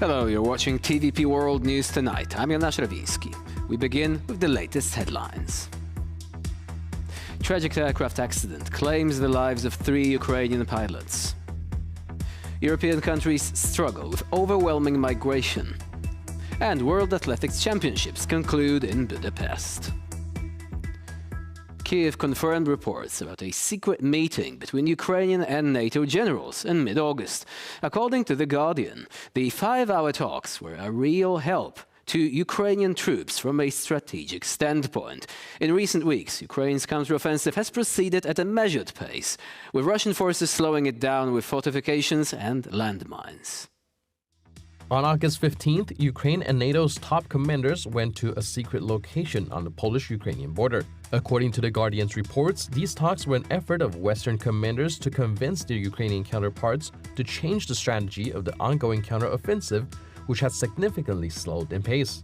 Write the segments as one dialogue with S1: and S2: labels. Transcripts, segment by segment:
S1: Hello, you're watching TVP World News Tonight. I'm Jonasz Rawiński. We begin with the latest headlines. Tragic aircraft accident claims the lives of 3 Ukrainian pilots. European countries struggle with overwhelming migration. And World Athletics Championships conclude in Budapest. Kyiv confirmed reports about a secret meeting between Ukrainian and NATO generals in mid-August. According to The Guardian, the 5-hour talks were a real help to Ukrainian troops from a strategic standpoint. In recent weeks, Ukraine's counteroffensive has proceeded at a measured pace, with Russian forces slowing it down with fortifications and landmines.
S2: On August 15th, Ukraine and NATO's top commanders went to a secret location on the Polish-Ukrainian border. According to The Guardian's reports, these talks were an effort of Western commanders to convince their Ukrainian counterparts to change the strategy of the ongoing counteroffensive, which had significantly slowed in pace.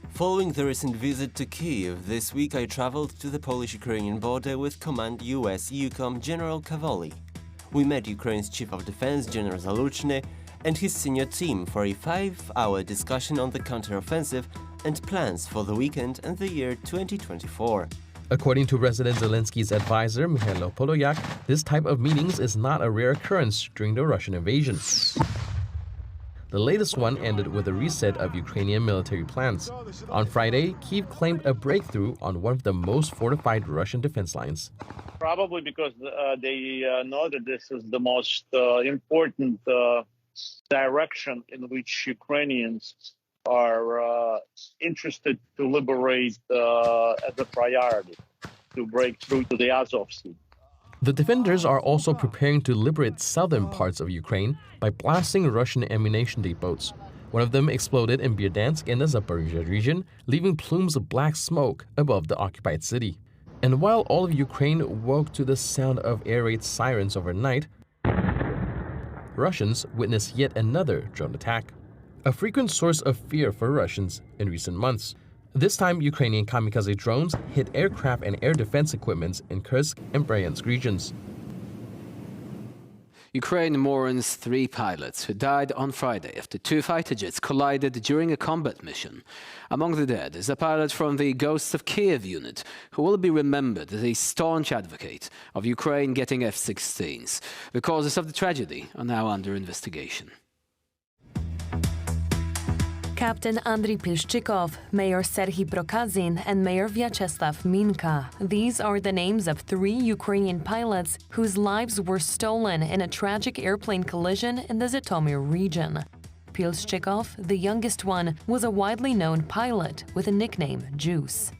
S3: Following the recent visit to Kyiv, this week I traveled to the Polish-Ukrainian border with Command US EUCOM General Kavoli. We met Ukraine's Chief of Defense General Zaluchny and his senior team for a 5-hour discussion on the counteroffensive and plans for the weekend and the year 2024.
S2: According to President Zelensky's advisor, Mikhailo Podolyak, this type of meetings is not a rare occurrence during the Russian invasion. The latest one ended with a reset of Ukrainian military plans. On Friday, Kyiv claimed a breakthrough on one of the most fortified Russian defense lines.
S4: Probably because they know that this is the most important direction in which Ukrainians are interested to liberate as a priority, to break through to the Azov Sea.
S2: The defenders are also preparing to liberate southern parts of Ukraine by blasting Russian ammunition depots. One of them exploded in Berdyansk in the Zaporizhzhia region, leaving plumes of black smoke above the occupied city. And while all of Ukraine woke to the sound of air raid sirens overnight, Russians witnessed yet another drone attack, a frequent source of fear for Russians in recent months. This time, Ukrainian kamikaze drones hit aircraft and air defense equipment in Kursk and Bryansk regions.
S1: Ukraine mourns 3 pilots who died on Friday after 2 fighter jets collided during a combat mission. Among the dead is a pilot from the Ghosts of Kiev unit, who will be remembered as a staunch advocate of Ukraine getting F-16s. The causes of the tragedy are now under investigation.
S5: Captain Andriy Pilshchikov, Mayor Serhiy Prokazin, and Mayor Vyacheslav Minka. These are the names of 3 Ukrainian pilots whose lives were stolen in a tragic airplane collision in the Zhytomyr region. Pilshchikov, the youngest one, was a widely known pilot with a nickname Juice.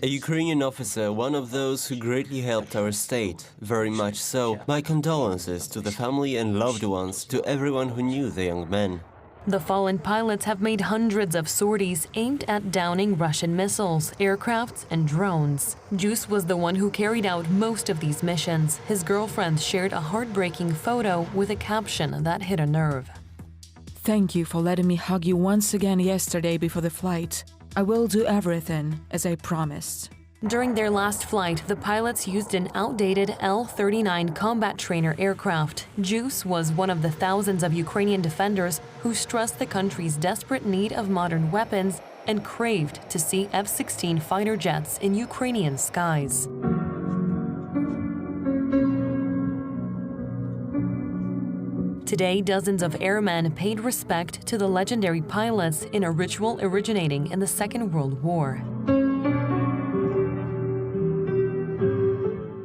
S3: A Ukrainian officer, one of those who greatly helped our state, very much so. My condolences to the family and loved ones, to everyone who knew the young man.
S5: The fallen pilots have made hundreds of sorties aimed at downing Russian missiles, aircrafts, and drones. Juice was the one who carried out most of these missions. His girlfriend shared a heartbreaking photo with a caption that hit a nerve.
S6: Thank you for letting me hug you once again yesterday before the flight. I will do everything as I promised.
S5: During their last flight, the pilots used an outdated L-39 combat trainer aircraft. Juice was one of the thousands of Ukrainian defenders who stressed the country's desperate need of modern weapons and craved to see F-16 fighter jets in Ukrainian skies. Today, dozens of airmen paid respect to the legendary pilots in a ritual originating in the Second World War.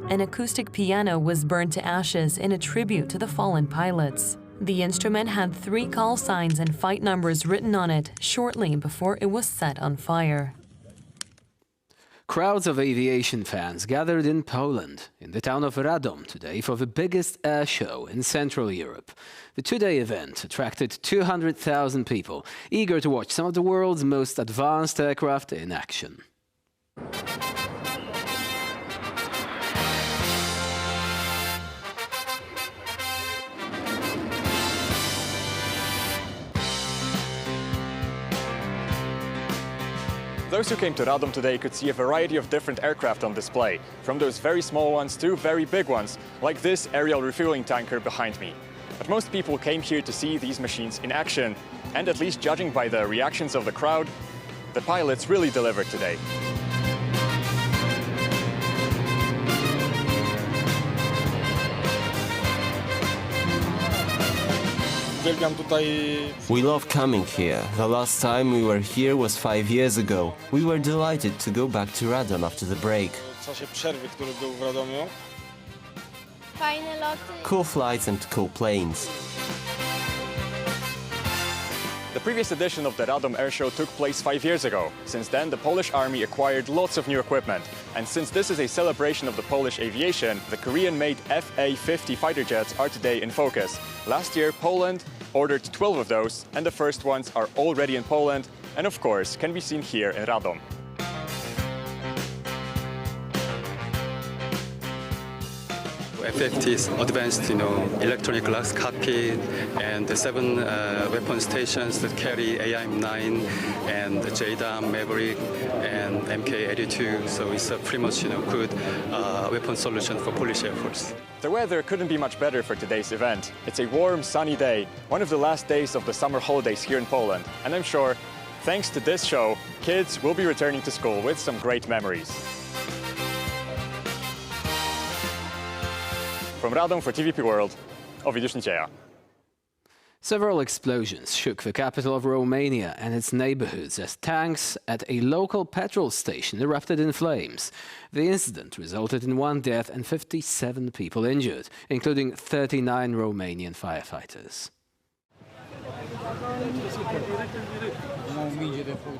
S5: An acoustic piano was burned to ashes in a tribute to the fallen pilots. The instrument had 3 call signs and fight numbers written on it shortly before it was set on fire.
S1: Crowds of aviation fans gathered in Poland, in the town of Radom today, for the biggest air show in Central Europe. The 2-day event attracted 200,000 people, eager to watch some of the world's most advanced aircraft in action.
S7: Those who came to Radom today could see a variety of different aircraft on display, from those very small ones to very big ones, like this aerial refueling tanker behind me. But most people came here to see these machines in action, and at least judging by the reactions of the crowd, the pilots really delivered today.
S3: We love coming here. The last time we were here was 5 years ago. We were delighted to go back to Radom after the break. Cool flights and cool planes.
S7: The previous edition of the Radom Air Show took place 5 years ago. Since then, the Polish army acquired lots of new equipment. And since this is a celebration of the Polish aviation, the Korean-made FA-50 fighter jets are today in focus. Last year, Poland ordered 12 of those, and the first ones are already in Poland, and of course, can be seen here in Radom.
S8: F-50's advanced, electronic glass cockpit and the 7 weapon stations that carry AIM-9 and the JDAM, Maverick, and MK-82. So it's a pretty much, good weapon solution for Polish Air Force.
S7: The weather couldn't be much better for today's event. It's a warm, sunny day, one of the last days of the summer holidays here in Poland. And I'm sure, thanks to this show, kids will be returning to school with some great memories. From Radom for TVP World, Ovidiusz Nicieja.
S1: Several explosions shook the capital of Romania and its neighborhoods as tanks at a local petrol station erupted in flames. The incident resulted in 1 death and 57 people injured, including 39 Romanian firefighters.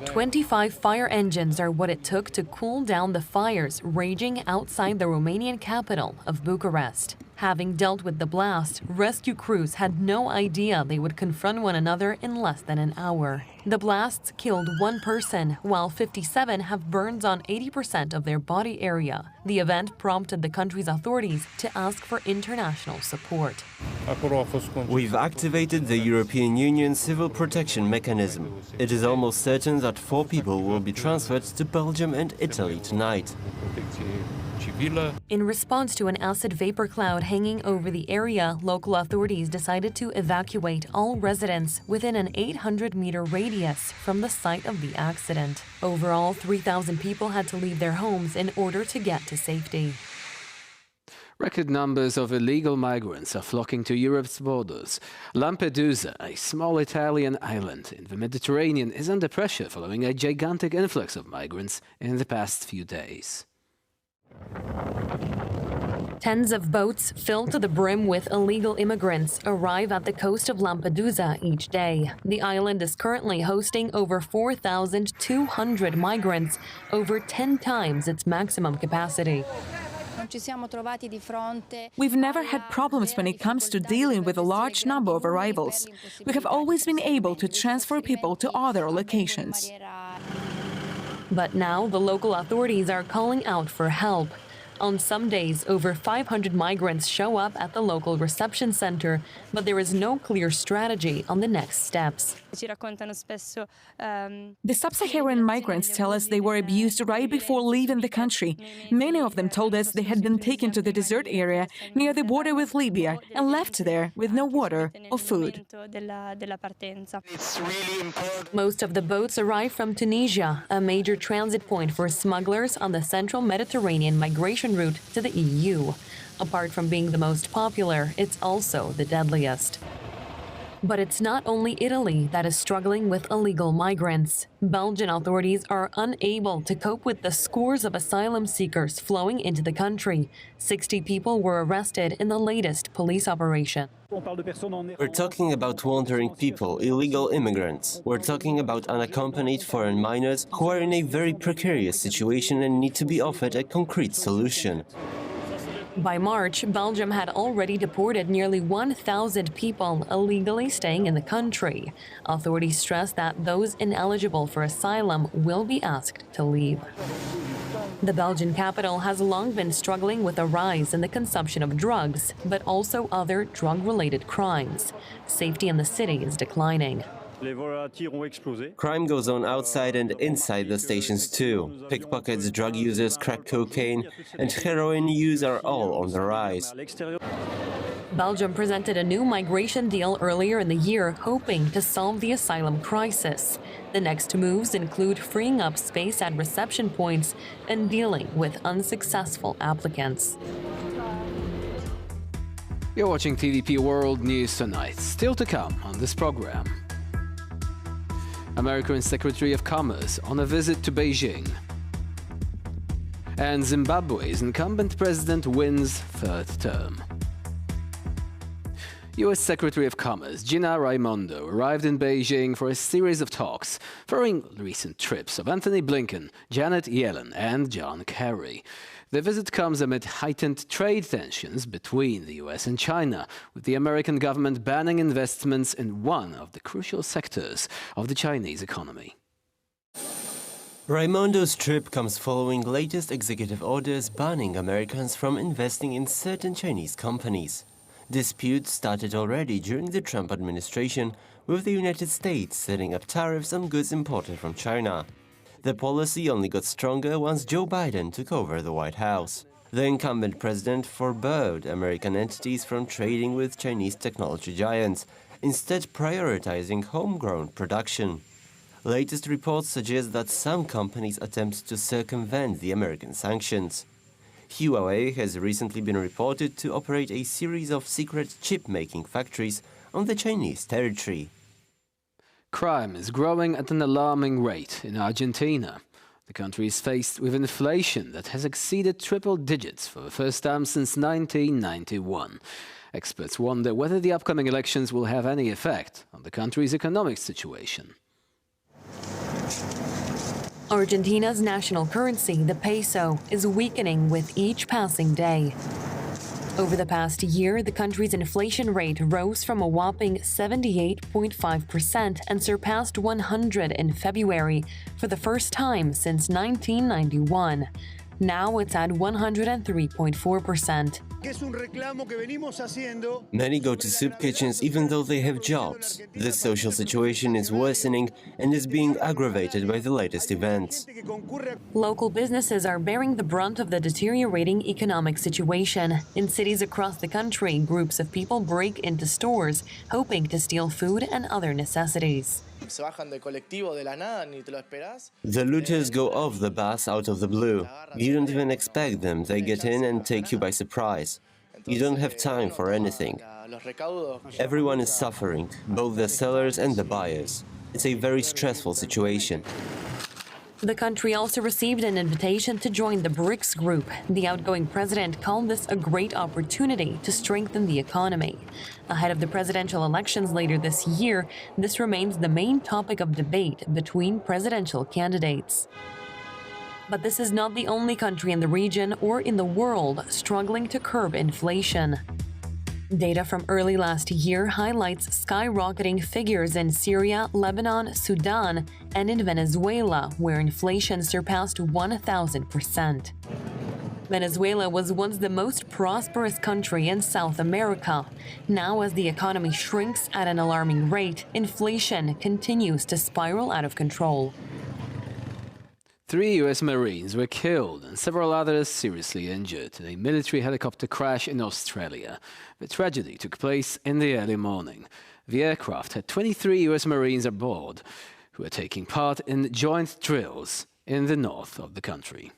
S5: 25 fire engines are what it took to cool down the fires raging outside the Romanian capital of Bucharest. Having dealt with the blast, rescue crews had no idea they would confront one another in less than an hour. The blasts killed 1 person, while 57 have burns on 80% of their body area. The event prompted the country's authorities to ask for international support.
S3: We've activated the European Union Civil Protection Mechanism. It is almost certain that 4 people will be transferred to Belgium and Italy tonight.
S5: In response to an acid vapor cloud hanging over the area, local authorities decided to evacuate all residents within an 800-meter radius from the site of the accident. Overall, 3,000 people had to leave their homes in order to get to safety.
S1: Record numbers of illegal migrants are flocking to Europe's borders. Lampedusa, a small Italian island in the Mediterranean, is under pressure following a gigantic influx of migrants in the past few days.
S5: Tens of boats filled to the brim with illegal immigrants arrive at the coast of Lampedusa each day. The island is currently hosting over 4,200 migrants, over 10 times its maximum capacity.
S6: We've never had problems when it comes to dealing with a large number of arrivals. We have always been able to transfer people to other locations.
S5: But now the local authorities are calling out for help. On some days, over 500 migrants show up at the local reception center, but there is no clear strategy on the next steps.
S6: The sub-Saharan migrants tell us they were abused right before leaving the country. Many of them told us they had been taken to the desert area near the border with Libya and left there with no water or food.
S5: Most of the boats arrive from Tunisia, a major transit point for smugglers on the central Mediterranean migration route to the EU. Apart from being the most popular, it's also the deadliest. But it's not only Italy that is struggling with illegal migrants. Belgian authorities are unable to cope with the scores of asylum seekers flowing into the country. 60 people were arrested in the latest police operation.
S3: We're talking about wandering people, illegal immigrants. We're talking about unaccompanied foreign minors who are in a very precarious situation and need to be offered a concrete solution.
S5: By March, Belgium had already deported nearly 1,000 people illegally staying in the country. Authorities stress that those ineligible for asylum will be asked to leave. The Belgian capital has long been struggling with a rise in the consumption of drugs, but also other drug-related crimes. Safety in the city is declining.
S3: Crime goes on outside and inside the stations too. Pickpockets, drug users, crack cocaine, and heroin use are all on the rise.
S5: Belgium presented a new migration deal earlier in the year, hoping to solve the asylum crisis. The next moves include freeing up space at reception points and dealing with unsuccessful applicants.
S1: You're watching TVP World News Tonight. Still to come on this program. American Secretary of Commerce on a visit to Beijing. And Zimbabwe's incumbent president wins third term. U.S. Secretary of Commerce Gina Raimondo arrived in Beijing for a series of talks following recent trips of Anthony Blinken, Janet Yellen and John Kerry. The visit comes amid heightened trade tensions between the U.S. and China, with the American government banning investments in one of the crucial sectors of the Chinese economy.
S3: Raimondo's trip comes following latest executive orders banning Americans from investing in certain Chinese companies. Disputes started already during the Trump administration, with the United States setting up tariffs on goods imported from China. The policy only got stronger once Joe Biden took over the White House. The incumbent president forbade American entities from trading with Chinese technology giants, instead prioritizing homegrown production. Latest reports suggest that some companies attempt to circumvent the American sanctions. Huawei has recently been reported to operate a series of secret chip-making factories on the Chinese territory.
S1: Crime is growing at an alarming rate in Argentina. The country is faced with inflation that has exceeded triple digits for the first time since 1991. Experts wonder whether the upcoming elections will have any effect on the country's economic situation.
S5: Argentina's national currency, the peso, is weakening with each passing day. Over the past year, the country's inflation rate rose from a whopping 78.5% and surpassed 100 in February for the first time since 1991. Now it's at 103.4%.
S3: Many go to soup kitchens even though they have jobs. The social situation is worsening and is being aggravated by the latest events.
S5: Local businesses are bearing the brunt of the deteriorating economic situation. In cities across the country, groups of people break into stores, hoping to steal food and other necessities.
S3: The looters go off the bus out of the blue. You don't even expect them. They get in and take you by surprise. You don't have time for anything. Everyone is suffering, both the sellers and the buyers. It's a very stressful situation.
S5: The country also received an invitation to join the BRICS group. The outgoing president called this a great opportunity to strengthen the economy. Ahead of the presidential elections later this year, this remains the main topic of debate between presidential candidates. But this is not the only country in the region or in the world struggling to curb inflation. Data from early last year highlights skyrocketing figures in Syria, Lebanon, Sudan, and in Venezuela, where inflation surpassed 1,000%. Venezuela was once the most prosperous country in South America. Now, as the economy shrinks at an alarming rate, inflation continues to spiral out of control.
S1: 3 U.S. Marines were killed and several others seriously injured in a military helicopter crash in Australia. The tragedy took place in the early morning. The aircraft had 23 U.S. Marines aboard who were taking part in joint drills in the north of the country.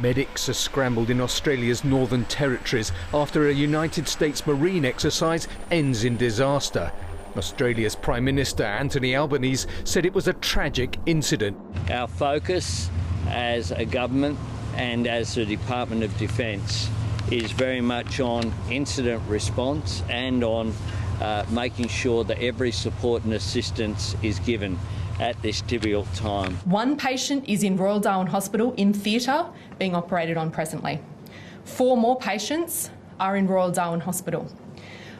S9: Medics are scrambled in Australia's Northern Territories after a United States Marine exercise ends in disaster. Australia's Prime Minister Anthony Albanese said it was a tragic incident.
S10: Our focus as a government and as the Department of Defence is very much on incident response and on making sure that every support and assistance is given at this difficult time.
S11: One patient is in Royal Darwin Hospital in theatre being operated on presently. 4 more patients are in Royal Darwin Hospital.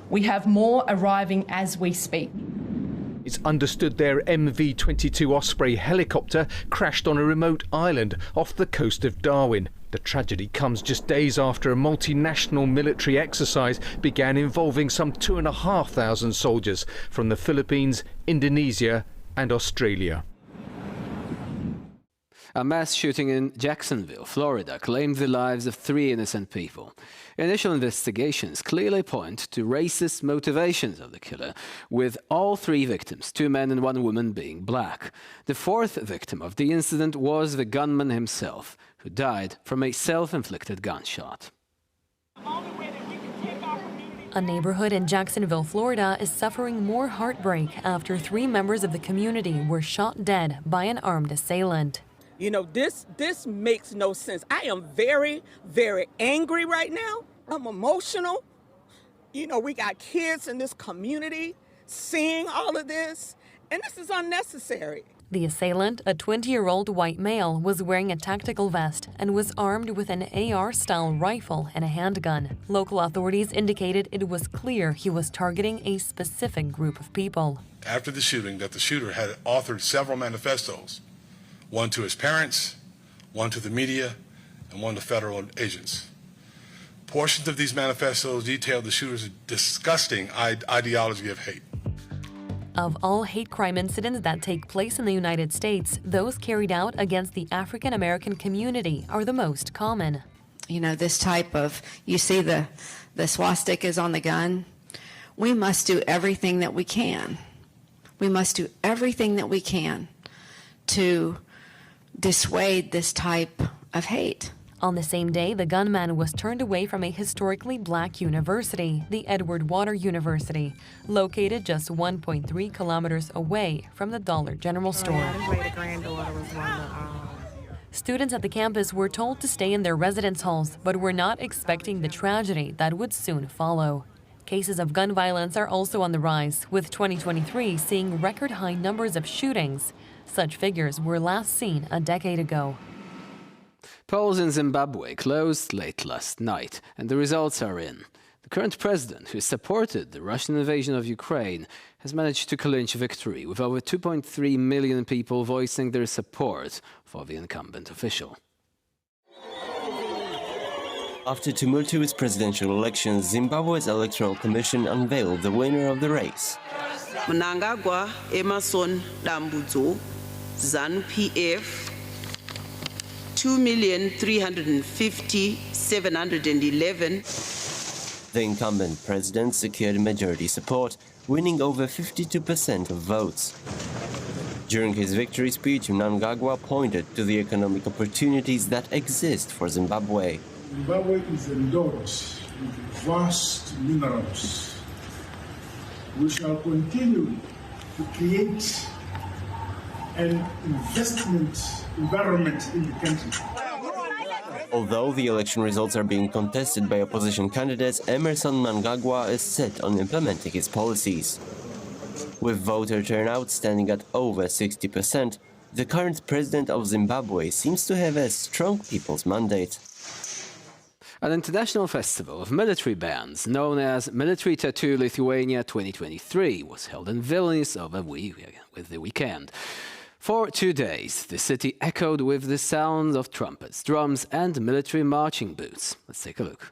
S11: We have more arriving as we speak.
S9: It's understood their MV-22 Osprey helicopter crashed on a remote island off the coast of Darwin. The tragedy comes just days after a multinational military exercise began involving some 2,500 soldiers from the Philippines, Indonesia and Australia.
S1: A mass shooting in Jacksonville, Florida, claimed the lives of 3 innocent people. Initial investigations clearly point to racist motivations of the killer, with all 3 victims, 2 men and 1 woman, being black. The 4th victim of the incident was the gunman himself, who died from a self-inflicted gunshot.
S5: A neighborhood in Jacksonville, Florida is suffering more heartbreak after 3 members of the community were shot dead by an armed assailant.
S12: You know, this makes no sense. I am very, very angry right now. I'm emotional. You know, we got kids in this community seeing all of this, and this is unnecessary.
S5: The assailant, a 20-year-old white male, was wearing a tactical vest and was armed with an AR-style rifle and a handgun. Local authorities indicated it was clear he was targeting a specific group of people.
S13: After the shooting, that the shooter had authored several manifestos, one to his parents, one to the media, and one to federal agents. Portions of these manifestos detailed the shooter's disgusting ideology of hate.
S5: Of all hate crime incidents that take place in the United States, those carried out against the African American community are the most common.
S14: You know, this type of, you see the swastikas on the gun. We must do everything that we can. We must do everything that we can to dissuade this type of hate.
S5: On the same day, the gunman was turned away from a historically black university, the Edward Water University, located just 1.3 kilometers away from the Dollar General store. Students at the campus were told to stay in their residence halls, but were not expecting the tragedy that would soon follow. Cases of gun violence are also on the rise, with 2023 seeing record-high numbers of shootings. Such figures were last seen a decade ago.
S1: Polls in Zimbabwe closed late last night, and the results are in. The current president, who supported the Russian invasion of Ukraine, has managed to clinch victory, with over 2.3 million people voicing their support for the incumbent official.
S3: After tumultuous presidential elections, Zimbabwe's Electoral Commission unveiled the winner of the race.
S15: Mnangagwa Emerson Dambudzo, ZANU-PF, 2,350,711.
S3: The incumbent president secured majority support, winning over 52% of votes. During his victory speech, Mnangagwa pointed to the economic opportunities that exist for Zimbabwe.
S16: Zimbabwe is endowed with vast minerals. We shall continue to create an investment environment in the country.
S3: Although the election results are being contested by opposition candidates, Emerson Mnangagwa is set on implementing his policies. With voter turnout standing at over 60%, the current president of Zimbabwe seems to have a strong people's mandate.
S1: An international festival of military bands, known as Military Tattoo Lithuania 2023, was held in Vilnius with the weekend. For 2 days, the city echoed with the sound of trumpets, drums, and military marching boots. Let's take a look.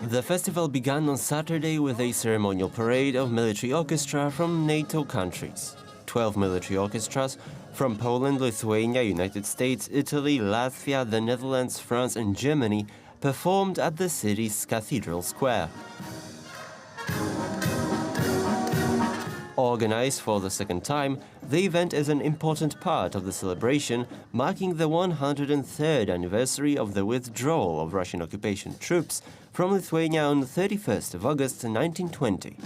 S3: The festival began on Saturday with a ceremonial parade of military orchestra from NATO countries. 12 military orchestras from Poland, Lithuania, United States, Italy, Latvia, the Netherlands, France, and Germany performed at the city's Cathedral Square. Organized for the second time, the event is an important part of the celebration, marking the 103rd anniversary of the withdrawal of Russian occupation troops from Lithuania on the 31st of August 1920.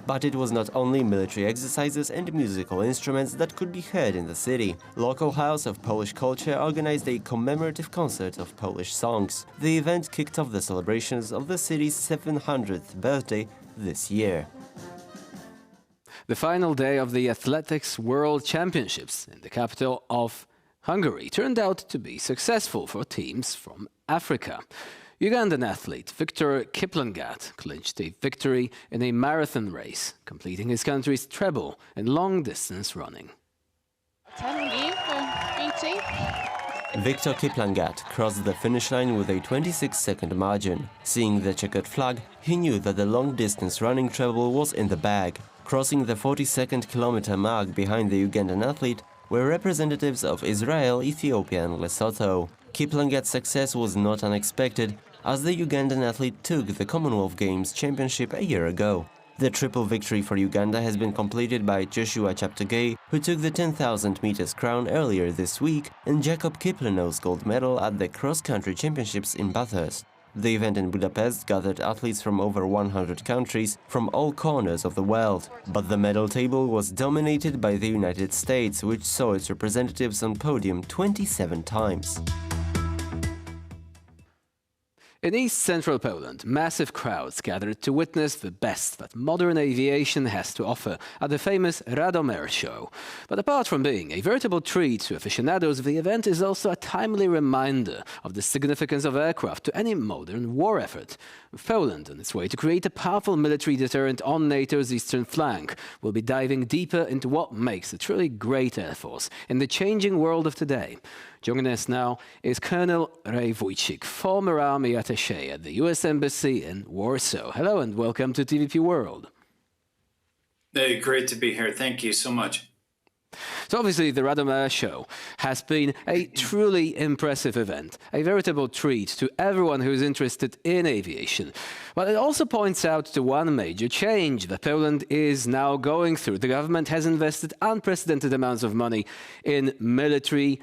S3: But it was not only military exercises and musical instruments that could be heard in the city. Local House of Polish Culture organized a commemorative concert of Polish songs. The event kicked off the celebrations of the city's 700th birthday this year.
S1: The final day of the Athletics World Championships in the capital of Hungary turned out to be successful for teams from Africa. Ugandan athlete Victor Kiplangat clinched a victory in a marathon race, completing his country's treble in long-distance running.
S3: Victor Kiplangat crossed the finish line with a 26-second margin. Seeing the checkered flag, he knew that the long-distance running treble was in the bag. Crossing the 42nd kilometer mark behind the Ugandan athlete were representatives of Israel, Ethiopia and Lesotho. Kiplangat's success was not unexpected, as the Ugandan athlete took the Commonwealth Games championship a year ago. The triple victory for Uganda has been completed by Joshua Cheptegei, who took the 10,000 meters crown earlier this week, and Jacob Kiplano's gold medal at the cross-country championships in Bathurst. The event in Budapest gathered athletes from over 100 countries from all corners of the world. But the medal table was dominated by the United States, which saw its representatives on podium 27 times.
S1: In east-central Poland, massive crowds gathered to witness the best that modern aviation has to offer at the famous Radomer show. But apart from being a veritable treat to aficionados, the event is also a timely reminder of the significance of aircraft to any modern war effort. Poland, on its way to create a powerful military deterrent on NATO's eastern flank, will be diving deeper into what makes a truly great air force in the changing world of today. Joining us now is Colonel Ray Wójcik, former Army attaché at the US Embassy in Warsaw. Hello and welcome to TVP World.
S17: Hey, great to be here. Thank you so much.
S1: So obviously the Radomer show has been a truly impressive event, a veritable treat to everyone who's interested in aviation. But it also points out to one major change that Poland is now going through. The government has invested unprecedented amounts of money in military,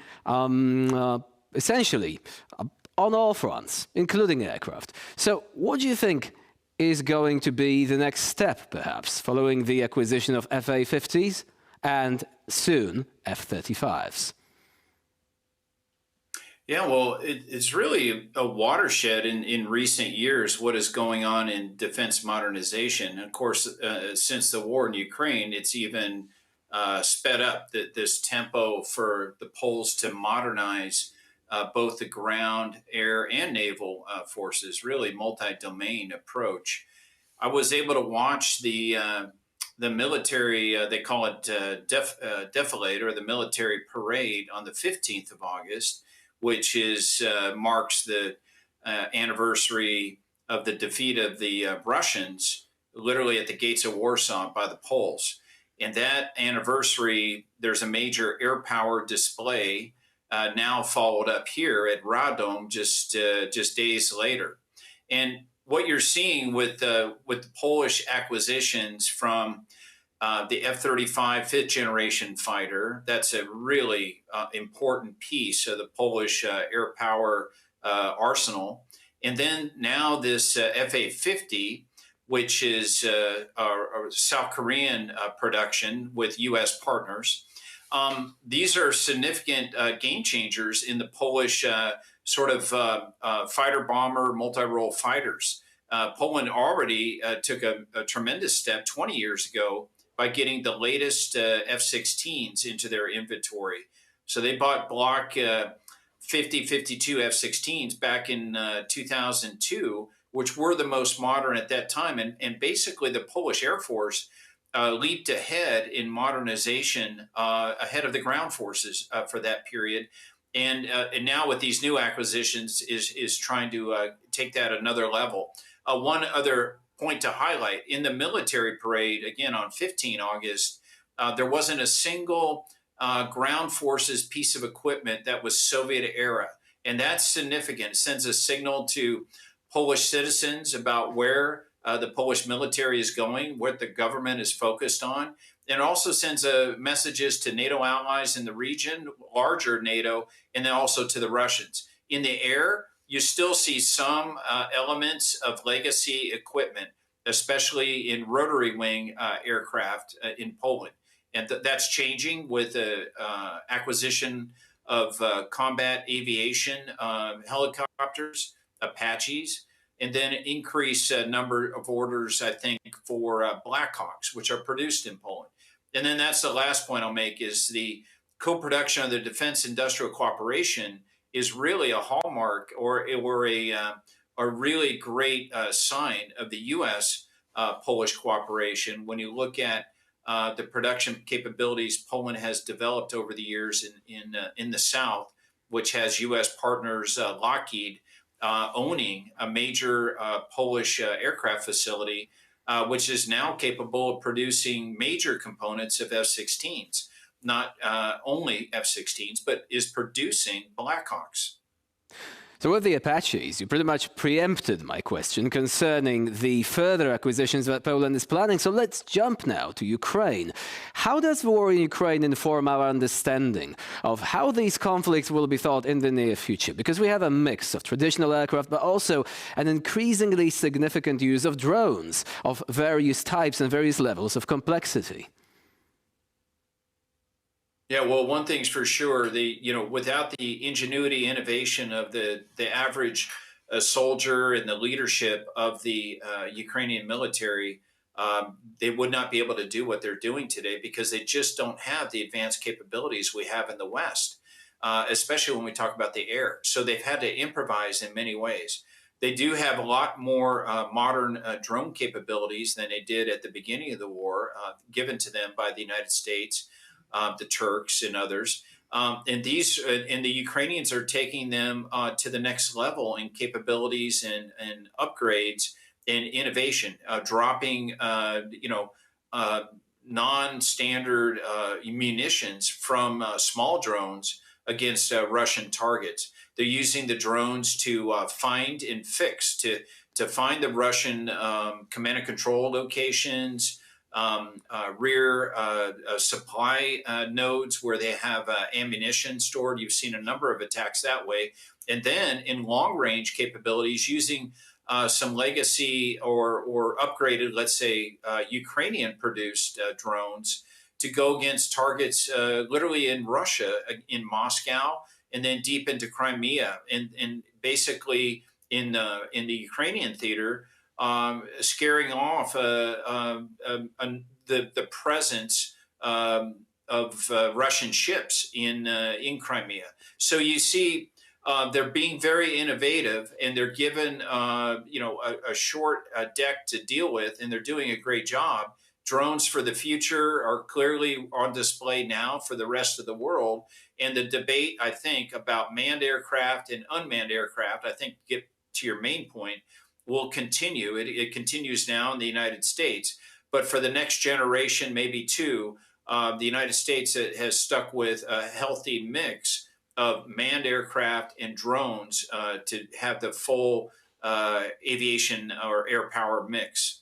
S1: essentially, on all fronts, including aircraft. So what do you think is going to be the next step, perhaps, following the acquisition of FA-50s? And soon F-35s.
S17: Yeah, well, it's really a watershed in recent years, what is going on in defense modernization. Of course, since the war in Ukraine, it's even sped up this tempo for the Poles to modernize both the ground, air, and naval forces, really multi-domain approach. I was able to watch the military, they call it defilade, or the military parade on the 15th of August, which is marks the anniversary of the defeat of the Russians, literally at the gates of Warsaw by the Poles. And that anniversary, there's a major air power display now followed up here at Radom just days later. And what you're seeing with the Polish acquisitions from the F-35 fifth generation fighter, that's a really important piece of the Polish air power arsenal. And then now this FA-50, which is a South Korean production with U.S. partners. These are significant game changers in the Polish sort of fighter bomber multi-role fighters. Poland already took a tremendous step 20 years ago by getting the latest F-16s into their inventory. So they bought Block 50-52 F-16s back in 2002, which were the most modern at that time. And basically the Polish Air Force leaped ahead in modernization ahead of the ground forces for that period. And now with these new acquisitions is trying to take that another level. One other point to highlight, in the military parade, again on 15 August, there wasn't a single ground forces piece of equipment that was Soviet era. And that's significant. It sends a signal to Polish citizens about where the Polish military is going, what the government is focused on, and also sends messages to NATO allies in the region, larger NATO, and then also to the Russians. In the air, you still see some elements of legacy equipment, especially in rotary wing aircraft in Poland. And that's changing with the acquisition of combat aviation helicopters, Apaches, and then increase number of orders, I think, for Blackhawks, which are produced in Poland. And then that's the last point I'll make, is the co-production of the defense industrial cooperation is really a hallmark or a really great sign of the U.S. Polish cooperation. When you look at the production capabilities Poland has developed over the years in the South, which has U.S. partners, Lockheed, owning a major Polish aircraft facility, which is now capable of producing major components of F-16s, not only F-16s, but is producing Blackhawks.
S1: So with the Apaches, you pretty much preempted my question concerning the further acquisitions that Poland is planning. So let's jump now to Ukraine. How does the war in Ukraine inform our understanding of how these conflicts will be fought in the near future? Because we have a mix of traditional aircraft, but also an increasingly significant use of drones of various types and various levels of complexity.
S17: Yeah, well, one thing's for sure: without the ingenuity, innovation of the average soldier and the leadership of the Ukrainian military, they would not be able to do what they're doing today because they just don't have the advanced capabilities we have in the West, especially when we talk about the air. So they've had to improvise in many ways. They do have a lot more modern drone capabilities than they did at the beginning of the war, given to them by the United States, the Turks and others. And the Ukrainians are taking them to the next level in capabilities and upgrades and innovation, dropping, non-standard munitions from small drones against Russian targets. They're using the drones to find and fix, to find the Russian command and control locations, rear supply nodes where they have ammunition stored. You've seen a number of attacks that way. And then in long-range capabilities, using some legacy or upgraded, let's say, Ukrainian-produced drones to go against targets literally in Russia, in Moscow, and then deep into Crimea, and basically in the Ukrainian theater, scaring off the presence of Russian ships in Crimea. So you see, they're being very innovative, and they're given a short deck to deal with, and they're doing a great job. Drones for the future are clearly on display now for the rest of the world, and the debate, I think, about manned aircraft and unmanned aircraft, I think, get to your main point, will continue. It continues now in the United States, but for the next generation, maybe two, the United States has stuck with a healthy mix of manned aircraft and drones to have the full aviation or air power mix.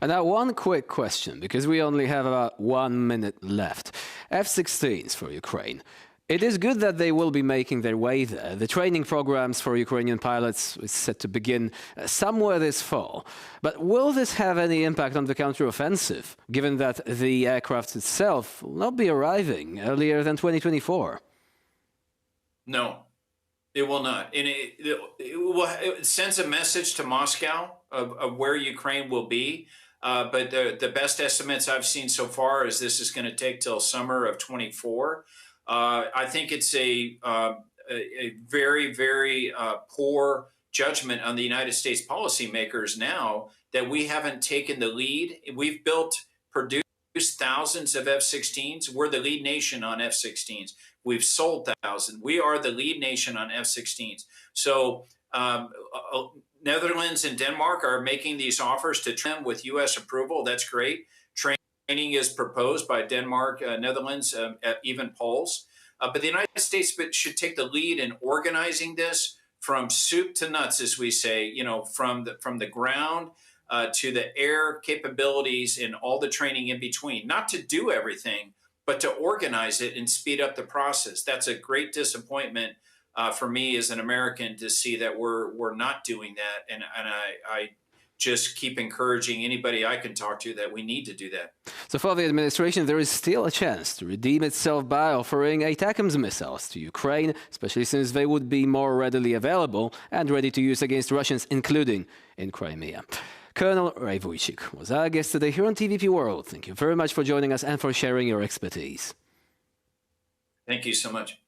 S1: And now one quick question, because we only have about 1 minute left. F-16s for Ukraine. It is good that they will be making their way there. The training programs for Ukrainian pilots is set to begin somewhere this fall. But will this have any impact on the counteroffensive, given that the aircraft itself will not be arriving earlier than 2024?
S17: No, it will not. And it sends a message to Moscow of where Ukraine will be. But the best estimates I've seen so far is this is going to take till summer of 24. I think it's a very, very poor judgment on the United States policymakers now that we haven't taken the lead. We've produced thousands of F-16s. We're the lead nation on F-16s. We've sold thousands. We are the lead nation on F-16s. So Netherlands and Denmark are making these offers to trim with U.S. approval. That's great. Training is proposed by Denmark, Netherlands, even Poles. But the United States should take the lead in organizing this from soup to nuts, as we say, from the ground to the air capabilities and all the training in between. Not to do everything, but to organize it and speed up the process. That's a great disappointment for me as an American to see that we're not doing that. And I just keep encouraging anybody I can talk to that we need to do that.
S1: So for the administration, there is still a chance to redeem itself by offering ATACMS missiles to Ukraine, especially since they would be more readily available and ready to use against Russians, including in Crimea. Colonel Ray Wojcik was our guest today here on TVP World. Thank you very much for joining us and for sharing your expertise.
S17: Thank you so much.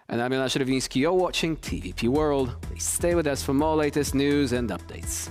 S1: And I'm Jan Szerwiński. You're watching TVP World. Please stay with us for more latest news and updates.